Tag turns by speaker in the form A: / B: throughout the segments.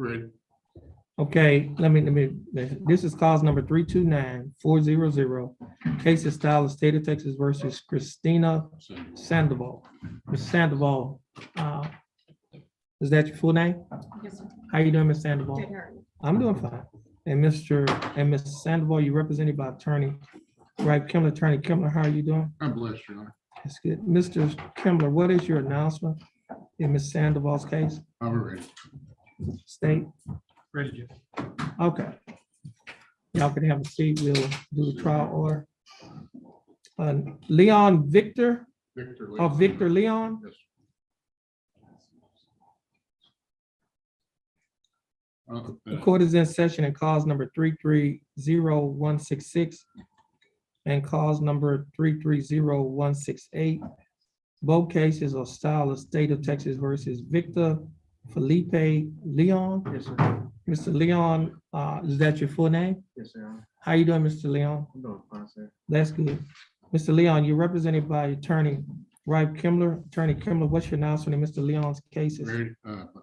A: Ready.
B: Okay, this is cause number 329-400. Case is style of State of Texas versus Christina Sandoval. Ms. Sandoval, is that your full name?
C: Yes, sir.
B: How you doing, Ms. Sandoval?
C: Good, how are you?
B: I'm doing fine. And Ms. Sandoval, you represented by attorney, right, Kimler, Attorney Kimler, how are you doing?
A: I'm blessed, Your Honor.
B: That's good. Mr. Kimler, what is your announcement in Ms. Sandoval's case?
A: I'm ready.
B: State?
A: Ready.
B: Okay. Y'all can have a seat. We'll do the trial order. Leon Victor,
A: Victor.
B: or Victor Leon?
A: Yes.
B: The court is in session in cause number 330166 and cause number 330168. Both cases are style of State of Texas versus Victor Felipe Leon.
D: Yes, sir.
B: Mr. Leon, is that your full name?
D: Yes, sir.
B: How you doing, Mr. Leon?
D: I'm doing fine, sir.
B: That's good. Mr. Leon, you're represented by attorney Ripe Kimler. Attorney Kimler, what's your announcement in Mr. Leon's cases?
A: Ready.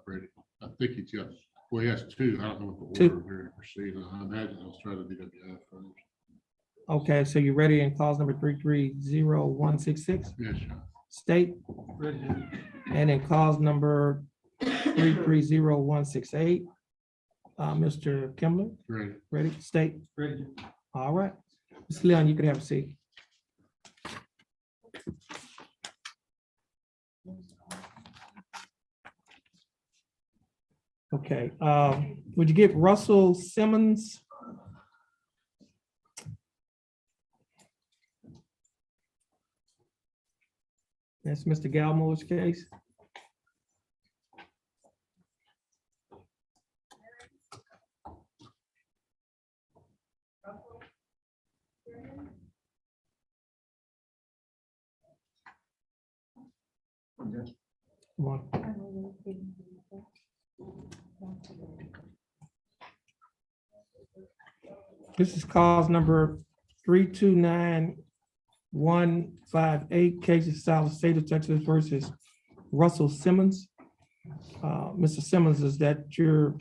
A: Ready. I think he's got, well, he has two. I don't know what the
B: Two.
A: order we're going to proceed. I imagine I'll try to do DWF first.
B: Okay, so you're ready in cause number 330166?
A: Yes, Your Honor.
B: State,
A: Ready.
B: and in cause number 330168, Mr. Kimler,
A: Ready.
B: ready? State?
A: Ready.
B: All right. Mr. Leon, you can have a seat. Okay, would you get Russell Simmons? That's Mr. Galmore's case. Come on. This is cause number 329158, case of style of State of Texas versus Russell Simmons. Mr. Simmons, is that your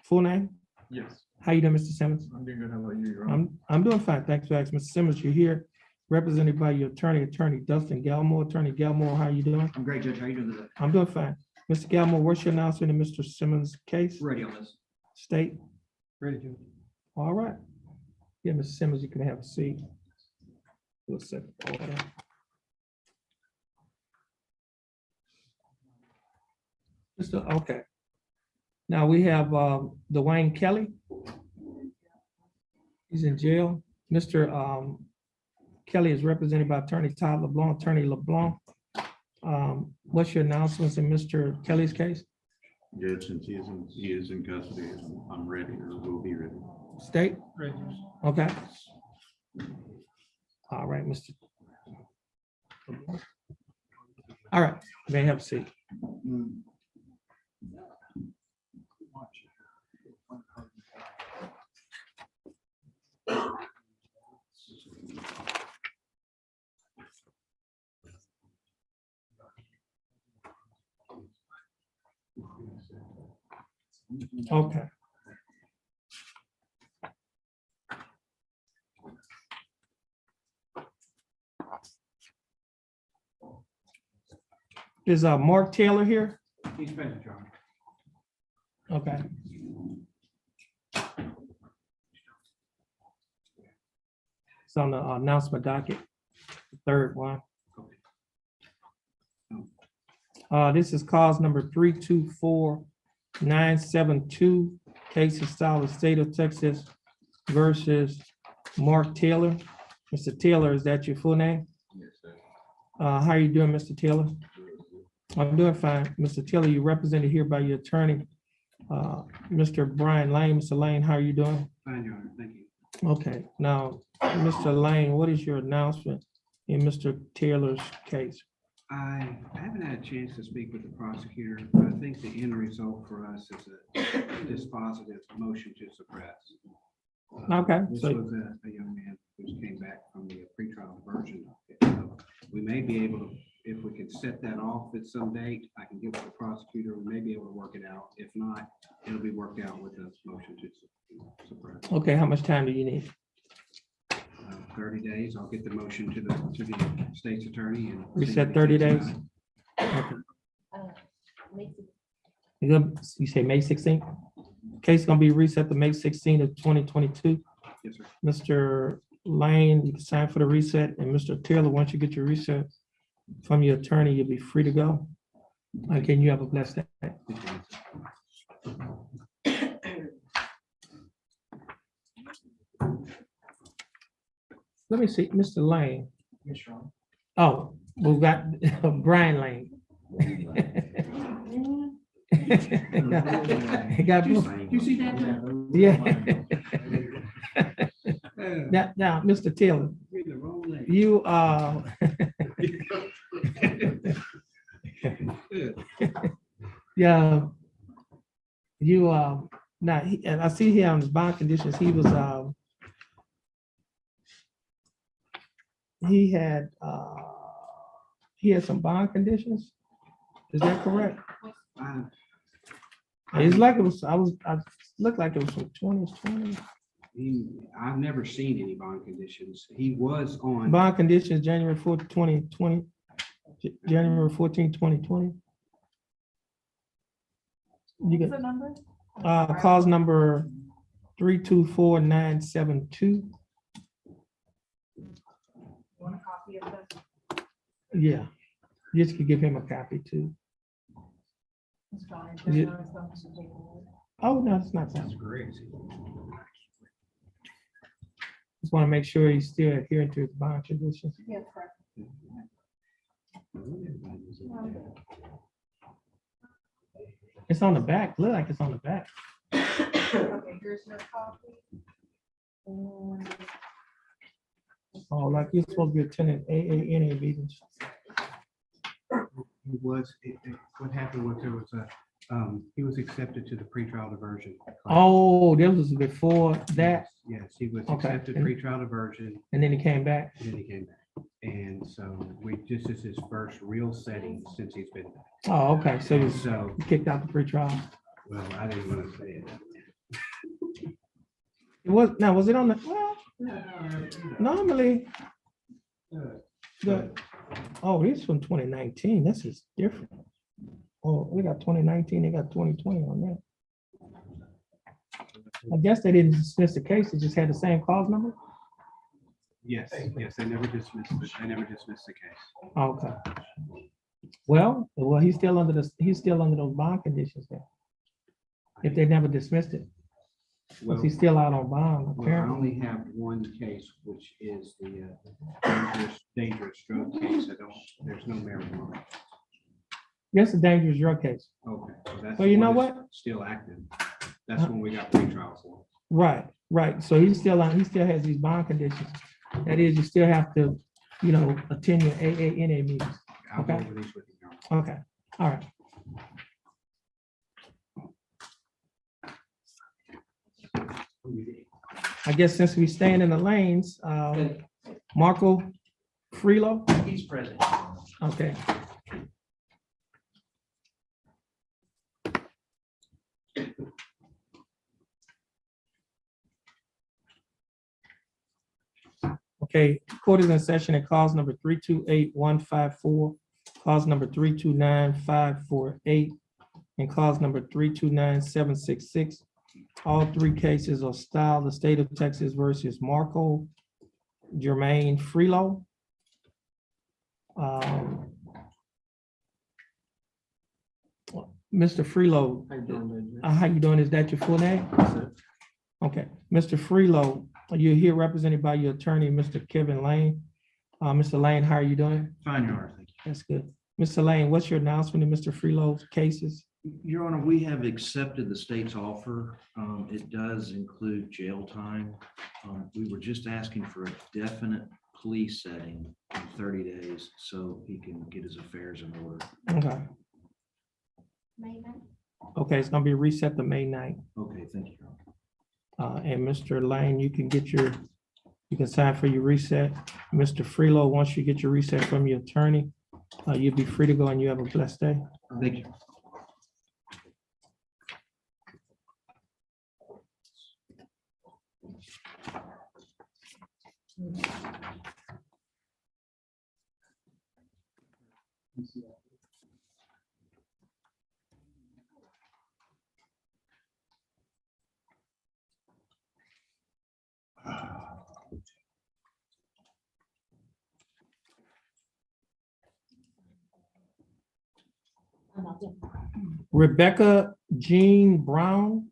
B: full name?
D: Yes.
B: How you doing, Mr. Simmons?
D: I'm doing good. How about you, Your Honor?
B: I'm doing fine. Thanks for asking. Mr. Simmons, you're here represented by your attorney, Attorney Dustin Galmore. Attorney Galmore, how you doing?
D: I'm great, Judge. How you doing today?
B: I'm doing fine. Mr. Galmore, what's your announcement in Mr. Simmons' case?
D: Ready on this.
B: State?
D: Ready, Judge.
B: All right. Yeah, Mr. Simmons, you can have a seat. We'll set the order. Okay. Now we have Dwayne Kelly. He's in jail. Mr. Kelly is represented by Attorney Todd LeBlanc. Attorney LeBlanc, what's your announcements in Mr. Kelly's case?
E: Judge, since he is in custody, I'm ready, or will be ready.
B: State? Okay. All right, Mr. All right, you may have a seat. Okay. Is Mark Taylor here?
D: He's present, Your Honor.
B: Okay. It's on the announcement docket, the third one. This is cause number 324972, case of style of State of Texas versus Mark Taylor. Mr. Taylor, is that your full name?
E: Yes, sir.
B: How are you doing, Mr. Taylor? I'm doing fine. Mr. Taylor, you're represented here by your attorney, Mr. Brian Lane. Mr. Lane, how are you doing?
D: Fine, Your Honor. Thank you.
B: Okay, now, Mr. Lane, what is your announcement in Mr. Taylor's case?
D: I haven't had a chance to speak with the prosecutor, but I think the end result for us is a dispositive motion to suppress.
B: Okay,
D: This
B: so,
D: was a young man who came back from the pretrial diversion. So we may be able to, if we can set that off at some date, I can get with the prosecutor, we may be able to work it out. If not, it'll be worked out with a motion to suppress.
B: Okay, how much time do you need?
D: 30 days, I'll get the motion to the state's attorney and.
B: We
D: see
B: said
D: what he
B: 30
D: thinks
B: days?
D: about it.
B: You say May 16th? Case gonna be reset to May 16th of 2022.
D: Yes, sir.
B: Mr. Lane, you can sign for the reset, and Mr. Taylor, once you get your reset from your attorney, you'll be free to go. Again, you have a blessed day. Let me see, Mr. Lane. Oh, we've got Brian Lane. Got both.
D: You see that?
B: Yeah. Now, Mr. Taylor,
D: We're in the wrong lane.
B: you, yeah, you, now, and I see here on his bond conditions, he was, he had some bond conditions. Is that correct? It's like it was, I looked like it was from 2020.
D: I've never seen any bond conditions. He was on.
B: Bond conditions, January 4th, 2020, January 14th, 2020. You
C: What's
B: got,
C: the number?
B: cause number 324972.
C: Want a copy of this?
B: Yeah, just could give him a copy too.
C: It's fine.
B: Is it-
C: There's no response to take away.
B: Oh, no, it's not that.
D: That's crazy.
B: Just want to make sure he's still adhering to his bond conditions.
C: Yes, correct.
B: It's on the back, look like it's on the back.
C: Okay, here's your copy. And
B: Oh, like you're supposed to be attending AANA meetings.
D: What happened was there was he was accepted to the pretrial diversion. class.
B: Oh, this was before that,
D: Yes, he was
B: Okay.
D: accepted pretrial diversion,
B: and then he came back.
D: and then he came back. And so this is his first real setting since he's been back.
B: Oh, okay, so he was
D: So,
B: kicked out the pretrial.
D: well, I didn't want to say it.
B: It was, now, was it on the, well, normally, oh, this from 2019, this is different. Oh, we got 2019, they got 2020 on that. I guess they didn't dismiss the case, they just had the same cause number?
D: Yes, they never dismissed the case.
B: Okay. Well, he's still under those bond conditions then. If they never dismissed it,
D: Well,
B: because he's still out on bond,
D: well, I
B: apparently.
D: only have one case, which is the dangerous drug case. There's no marijuana.
B: That's a dangerous drug case.
D: Okay. That's
B: Well, you
D: the
B: know
D: one that's
B: what?
D: Still active. That's when we got pretrial for.
B: Right, right. So he's still on, he still has these bond conditions. That is, you still have to, attend your AANA meetings.
D: I'll go
B: Okay.
D: over these with you. Your Honor.
B: Okay, all right. I guess since we staying in the lanes, Marco Freelo,
F: He's present.
B: okay. Okay, court is in session at cause number 328154, cause number 329548, and cause number 329766. All three cases are styled the state of Texas versus Marco Jermaine Freelo. Mr. Freelo, how you doing? Is that your full name? Okay, Mr. Freelo, you're here represented by your attorney, Mr. Kevin Lane. Mr. Lane, how are you doing?
E: Fine, Your Honor, thank you.
B: That's good. Mr. Lane, what's your announcement in Mr. Freelo's cases?
F: Your Honor, we have accepted the state's offer. It does include jail time. We were just asking for a definite plea setting in 30 days so he can get his affairs in order.
B: Okay,
C: May 9th.
B: okay, it's gonna be reset to May 9th.
F: Okay, thank you, Your Honor.
B: And Mr. Lane, you can sign for your reset. Mr. Freelo, once you get your reset from your attorney, You'll be free to go and you have a blessed day.
F: Thank you.
C: I'm not doing-
B: Rebecca Jean Brown.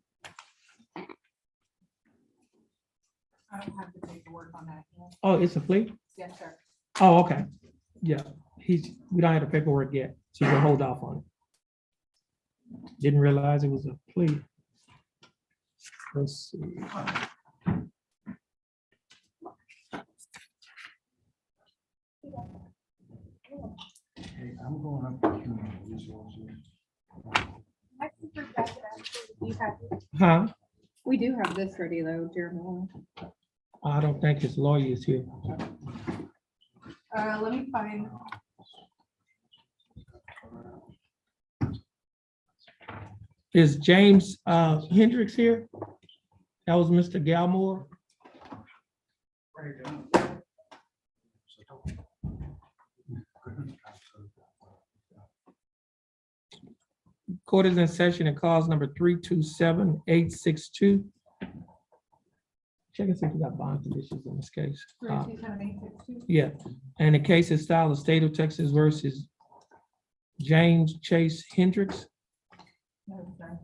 C: I don't have the paperwork on that yet.
B: Oh, it's a plea?
C: Yes, sir.
B: Oh, okay. Yeah, we don't have the paperwork yet, so we'll hold off on it. Didn't realize it was a plea. Let's see.
G: Hey, I'm going up to human resources.
C: I think we've got it actually. You have it.
B: Huh?
H: We do have this ready though, Jeremiah.
B: I don't think his lawyer is here.
C: Let me find.
B: Is James Hendricks here? That was Mr. Galmore. Court is in session and cause number 327-862. Check and see if we got bond conditions in this case.
C: 327-862.
B: Yeah, and the case is style of State of Texas versus James Chase Hendricks.
C: No, sir.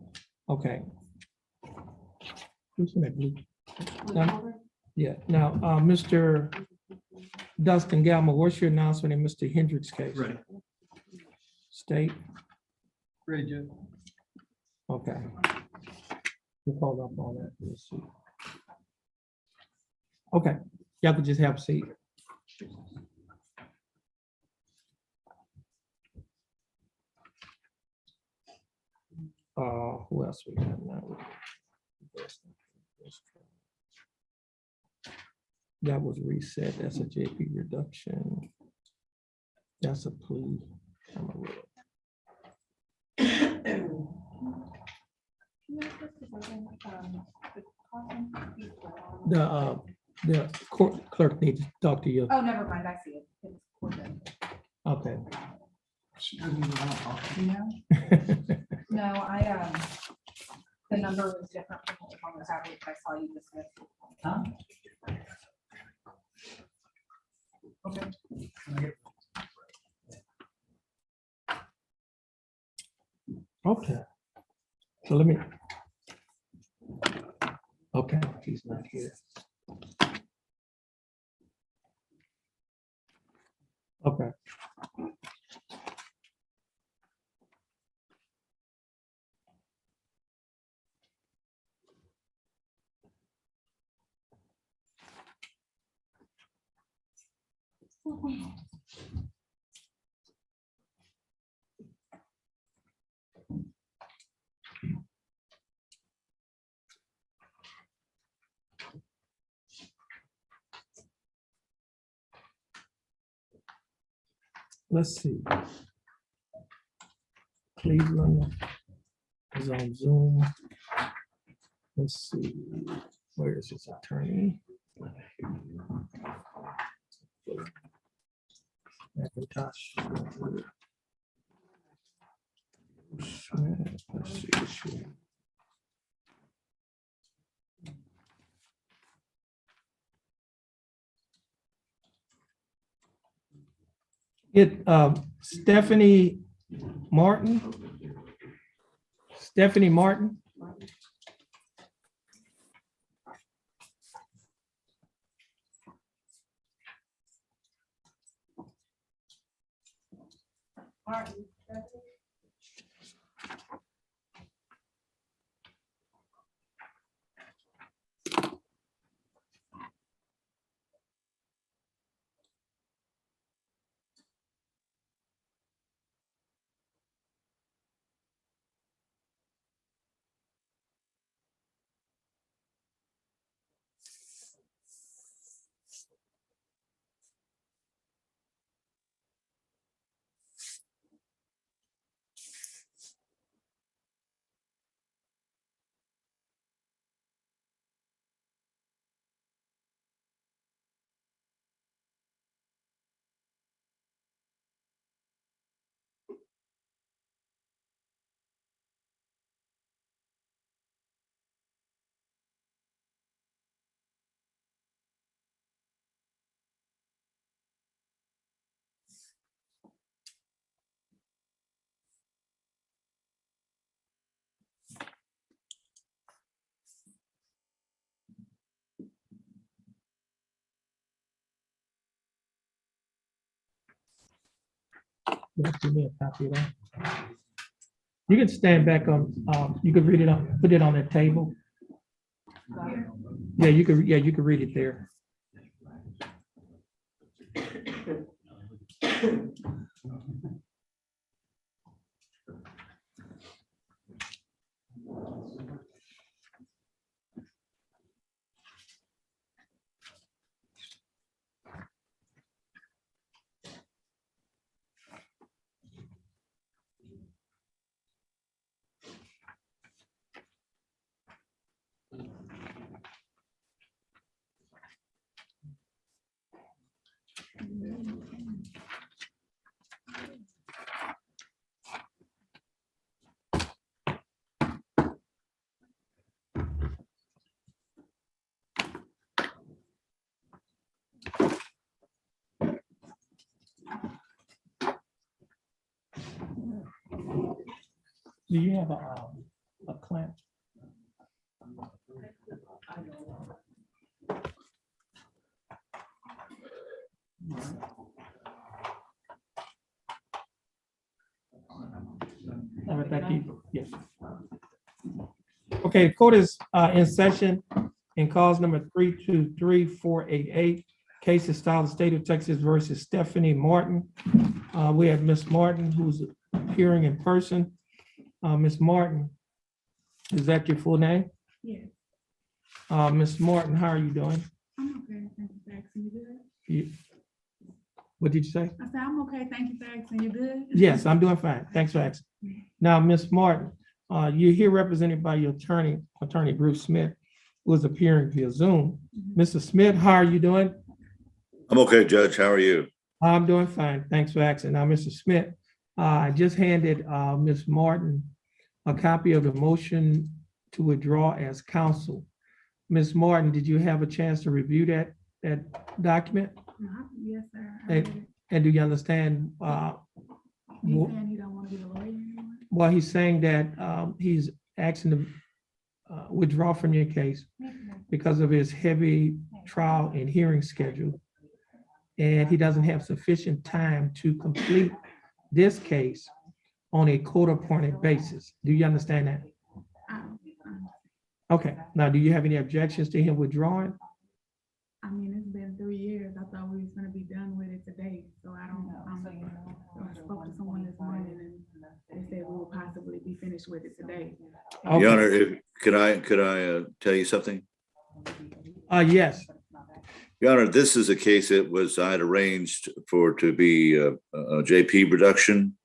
B: Okay. Who's in that blue?
C: Blue
B: Done.
C: folder?
B: Yeah, now, Mr. Dustin Galmer, what's your announcement in Mr. Hendricks' case?
F: Ready.
B: State,
G: Ready, Judge?
B: okay. We'll hold up on that. Let's see. Okay, y'all could just have a seat. Who else we got now? That was reset, that's a JP reduction. That's a plea. I'm a real- The court clerk needs to talk to you.
C: Oh, never mind, I see it. It's coordinated.
B: Okay.
G: She doesn't even want to talk.
C: No, no, the number was different from what was on the tablet, but I saw you dismiss.
G: Huh?
C: Okay.
B: Okay. So let me. Okay, he's not here. Okay. Let's see. Cleveland is on Zoom. Let's see, where is his attorney? McIntosh. Let's see. Get Stephanie Martin. Stephanie Martin.
C: Martin.
B: Just give me a copy of that. You can stand back on, you could read it on, put it on that table. Yeah, you could read it there. Do you have a clamp? All right, thank you. Yes. Okay, court is in session in cause number 323-488. Case is styled State of Texas versus Stephanie Martin. We have Miss Martin who's appearing in person. Miss Martin, is that your full name?
I: Yes,
B: Miss Martin, how are you doing?
I: I'm okay, thank you for asking. You good?
B: What did you say?
I: I said, I'm okay, thank you for asking. You good?
B: Yes, I'm doing fine. Thanks for asking. Now, Miss Martin, you're here represented by your attorney, Bruce Smith, who is appearing via Zoom. Mr. Smith, how are you doing?
J: I'm okay, Judge. How are you?
B: I'm doing fine. Thanks for asking. Now, Mr. Smith, I just handed Ms. Martin a copy of the motion to withdraw as counsel. Ms. Martin, did you have a chance to review that document?
I: Yes, sir. I
B: And,
I: read it.
B: and do you understand?
I: He's saying he don't want to be a lawyer anymore?
B: Well, he's saying that he's asking to withdraw from your case because of his heavy trial and hearing schedule. And he doesn't have sufficient time to complete this case on a court-appointed basis. Do you understand that? Okay, now, do you have any objections to him withdrawing?
I: I mean, it's been 3 years. I thought we was gonna be done with it today, so I don't, so I spoke to someone this morning and they said we will possibly be finished with it today.
B: Okay.
J: Your Honor, could I tell you something?
B: Yes,
J: Your Honor, this is a case that I had arranged for to be a JP reduction.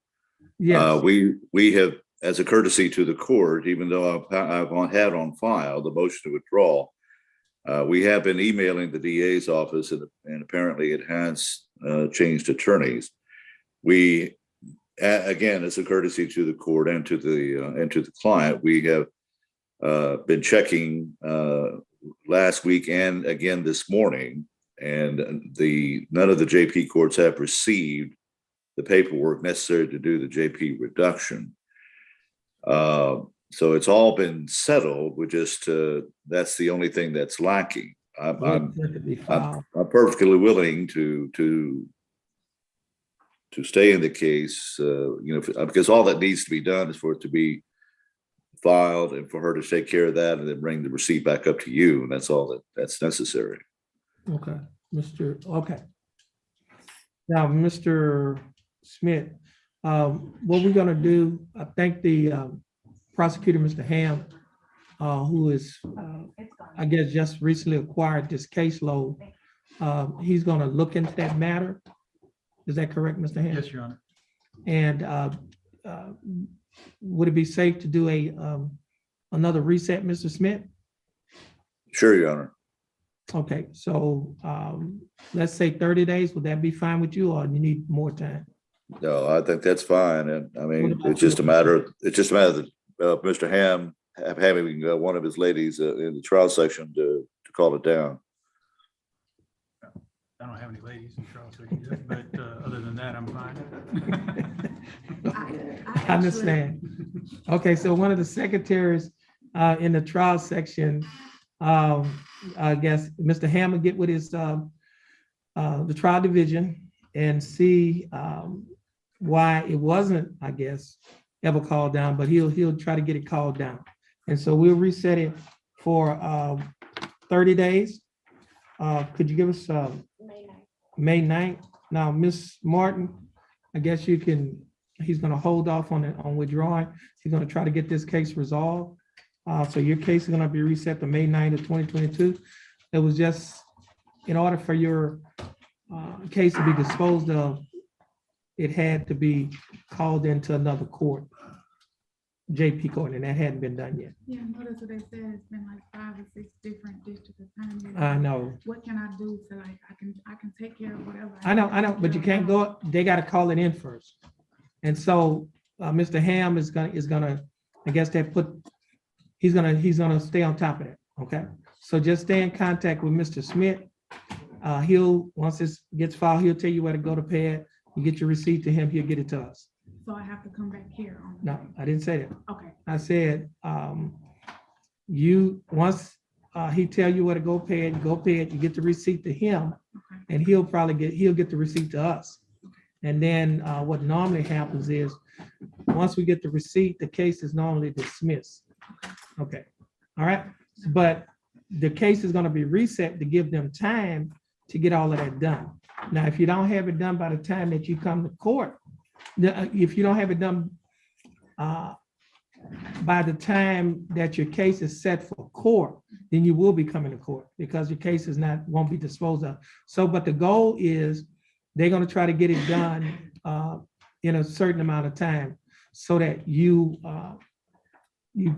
B: yes,
J: We have, as a courtesy to the court, even though I've had on file the motion to withdraw, we have been emailing the DA's office and apparently it has changed attorneys. We, again, as a courtesy to the court and to the client, we have been checking last week and again this morning, and none of the JP courts have received the paperwork necessary to do the JP reduction. So it's all been settled. We just that's the only thing that's lacking. I'm perfectly willing to stay in the case, because all that needs to be done is for it to be filed and for her to take care of that and then bring the receipt back up to you, and that's all that's necessary.
B: okay, okay. Now, Mr. Smith, what we're gonna do, I think the prosecutor, Mr. Ham, who is, I guess, just recently acquired this caseload, he's gonna look into that matter. Is that correct, Mr. Ham?
G: Yes, Your Honor.
B: And would it be safe to do another reset, Mr. Smith?
J: Sure, Your Honor.
B: Okay, so let's say 30 days. Would that be fine with you, or you need more time?
J: No, I think that's fine. And I mean, it's just a matter of Mr. Ham having one of his ladies in the trial section to call it down.
G: I don't have any ladies in trial, but other than that, I'm fine.
B: I understand. Okay, so one of the secretaries in the trial section, I guess, Mr. Ham will get with his the trial division and see why it wasn't, I guess, ever called down, but he'll try to get it called down. And so we'll reset it for 30 days. Could you give us May 9th? Now, Ms. Martin, I guess you can, he's gonna hold off on it, on withdrawing. He's gonna try to get this case resolved. So your case is gonna be reset to May 9th of 2022. It was just, in order for your case to be disposed of, it had to be called into another court, JP court, and that hadn't been done yet.
I: Yeah, notice what they said, it's been like 5 or 6 different district attorneys.
B: I know,
I: What can I do to like, I can take care of whatever.
B: I know, but you can't go, they gotta call it in first. And so, Mr. Ham is gonna, I guess he's gonna stay on top of that, okay? So just stay in contact with Mr. Smith. Once this gets filed, he'll tell you where to go to pay it. You get your receipt to him, he'll get it to us.
I: So I have to come back here on.
B: No, I didn't say that.
I: Okay,
B: I said, once he tell you where to go pay it, you get the receipt to him,
I: okay,
B: and he'll get the receipt to us. And then what normally happens is, once we get the receipt, the case is normally dismissed. Okay, all right, but the case is gonna be reset to give them time to get all of that done. Now, if you don't have it done by the time that you come to court, if you don't have it done by the time that your case is set for court, then you will be coming to court because your case won't be disposed of. So, but the goal is they're gonna try to get it done in a certain amount of time so that you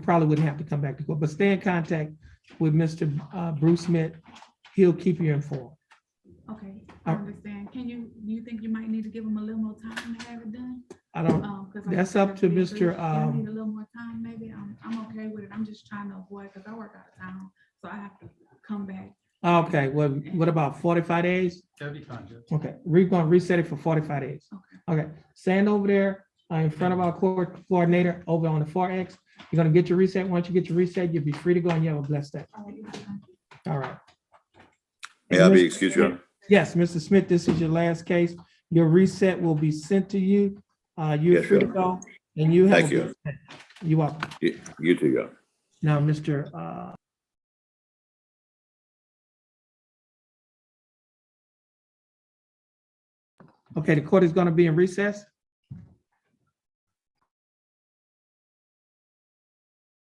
B: probably wouldn't have to come back to court. But stay in contact with Mr. Bruce Smith. He'll keep you informed.
I: okay, I understand. Do you think you might need to give them a little more time to have it done?
B: I don't,
I: 'Cause like
B: that's
I: I
B: up
I: said,
B: to
I: if they
B: Mr.
I: Need a little more time, maybe. I'm okay with it. I'm just trying to avoid, because I work out of town, so I have to come back.
B: Okay, well, what about 45 days?
G: That'd be fine, Judge.
B: Okay, we're gonna reset it for 45 days.
I: Okay.
B: Okay, stand over there in front of our court coordinator over on the far X. You're gonna get your reset. Once you get your reset, you'll be free to go and you have a blessed day. All right.
J: May I be excused, Your Honor?
B: Yes, Mr. Smith, this is your last case. Your reset will be sent to you. You're
J: Yes,
B: free to
J: Your
B: go and you have.
J: Thank
B: a
J: you.
B: blessed day. You're welcome.
J: You too, Your Honor.
B: Now, Mr. Okay, the court is gonna be in recess.